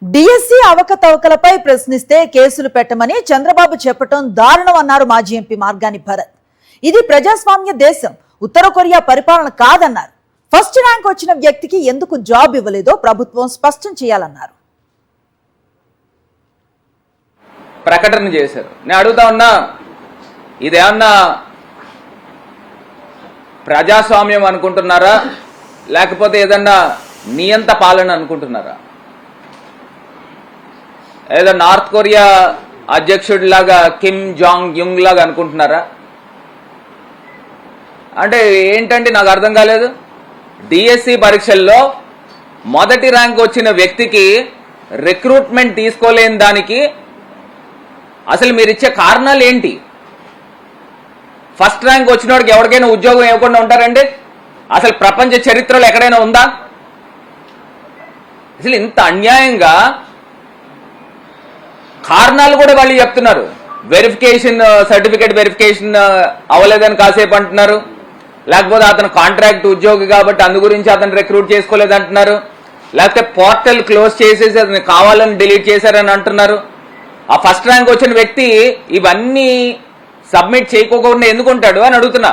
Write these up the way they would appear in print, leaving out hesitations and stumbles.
DSC అవకతవకలపై ప్రశ్నిస్తే కేసులు పెట్టమని చంద్రబాబు చెప్పడం దారుణం అన్నారు మాజీ ఎంపీ మార్గాని భరత్. ఇది ప్రజాస్వామ్య దేశం, ఉత్తర కొరియా పరిపాలన కాదన్నారు. ఫస్ట్ ర్యాంక్ వచ్చిన వ్యక్తికి ఎందుకు జాబ్ ఇవ్వలేదో ప్రభుత్వం స్పష్టం చేయాలన్నారు. ప్రకటన చేశారు. నేను అడుగుతా ఉన్నా, ఇదేమన్నా ప్రజాస్వామ్యం అనుకుంటున్నారా, లేకపోతే ఏదన్నా నియంత పాలన అనుకుంటున్నారా? ఏదో నార్త్ కొరియా అధ్యక్షుడిలాగా కిమ్ జాంగ్ యుంగ్ లాగా అనుకుంటున్నారా? అంటే ఏంటండి, నాకు అర్థం కాలేదు. డిఎస్సి పరీక్షల్లో మొదటి ర్యాంక్ వచ్చిన వ్యక్తికి రిక్రూట్మెంట్ తీసుకోలేని దానికి అసలు మీరు ఇచ్చే కారణాలు ఏంటి? ఫస్ట్ ర్యాంక్ వచ్చిన వాడికి ఎవరికైనా ఉద్యోగం ఇవ్వకుండా ఉంటారండి? అసలు ప్రపంచ చరిత్రలో ఎక్కడైనా ఉందా? అసలు ఇంత అన్యాయంగా కారణాలు కూడా వాళ్ళు చెప్తున్నారు. వెరిఫికేషన్, సర్టిఫికేట్ వెరిఫికేషన్ అవ్వలేదని కాసేపు అంటున్నారు, లేకపోతే అతను కాంట్రాక్ట్ ఉద్యోగి కాబట్టి అందు గురించి అతను రిక్రూట్ చేసుకోలేదు అంటున్నారు, లేకపోతే పోర్టల్ క్లోజ్ చేసేసి అతను కావాలని డిలీట్ చేశారని అంటున్నారు. ఆ ఫస్ట్ ర్యాంక్ వచ్చిన వ్యక్తి ఇవన్నీ సబ్మిట్ చేయకోకుండా ఎందుకుంటాడు అని అడుగుతున్నా.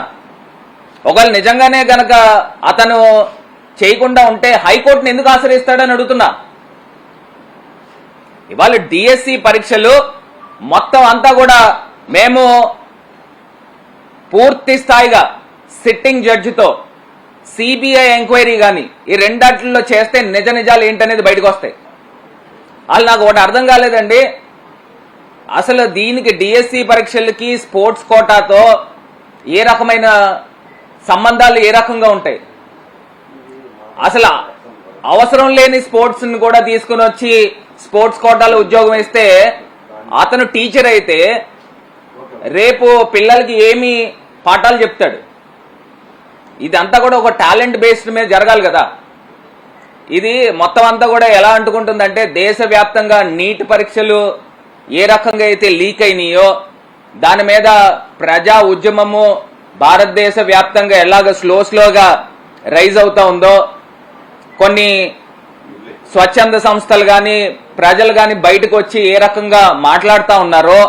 ఒకవేళ నిజంగానే గనక అతను చేయకుండా ఉంటే హైకోర్టును ఎందుకు ఆశ్రయిస్తాడని అడుగుతున్నా. ఇవాళ డిఎస్సి పరీక్షలు మొత్తం అంతా కూడా మేము పూర్తి స్థాయిగా సిట్టింగ్ జడ్జితో సిబిఐ ఎంక్వైరీ కానీ ఈ రెండాటిల్లో చేస్తే నిజ నిజాలు ఏంటనేది బయటకు వస్తాయి. వాళ్ళు నాకు ఒకటి అర్థం కాలేదండి, అసలు దీనికి డిఎస్సి పరీక్షలకి స్పోర్ట్స్ కోటాతో ఏ రకమైన సంబంధాలు ఏ రకంగా ఉంటాయి? అసలు అవసరం లేని స్పోర్ట్స్ ని కూడా తీసుకుని వచ్చి స్పోర్ట్స్ కోటాలో ఉద్యోగం ఇస్తే అతను టీచర్ అయితే రేపు పిల్లలకి ఏమి పాఠాలు చెప్తాడు? ఇదంతా కూడా ఒక టాలెంట్ బేస్డ్ మీద జరగాలి కదా. ఇది మొత్తం అంతా కూడా ఎలా అంటుకుంటుందంటే, దేశవ్యాప్తంగా నీట్ పరీక్షలు ఏ రకంగా అయితే లీక్ అయినాయో దాని మీద ప్రజా ఉద్యమము భారతదేశ వ్యాప్తంగా ఎలాగ స్లోగా రైజ్ అవుతా ఉందో, కొన్ని స్వచ్ఛంద సంస్థలు కానీ ప్రజలు కానీ బయటకు వచ్చి ఏ రకంగా మాట్లాడుతూ ఉన్నారో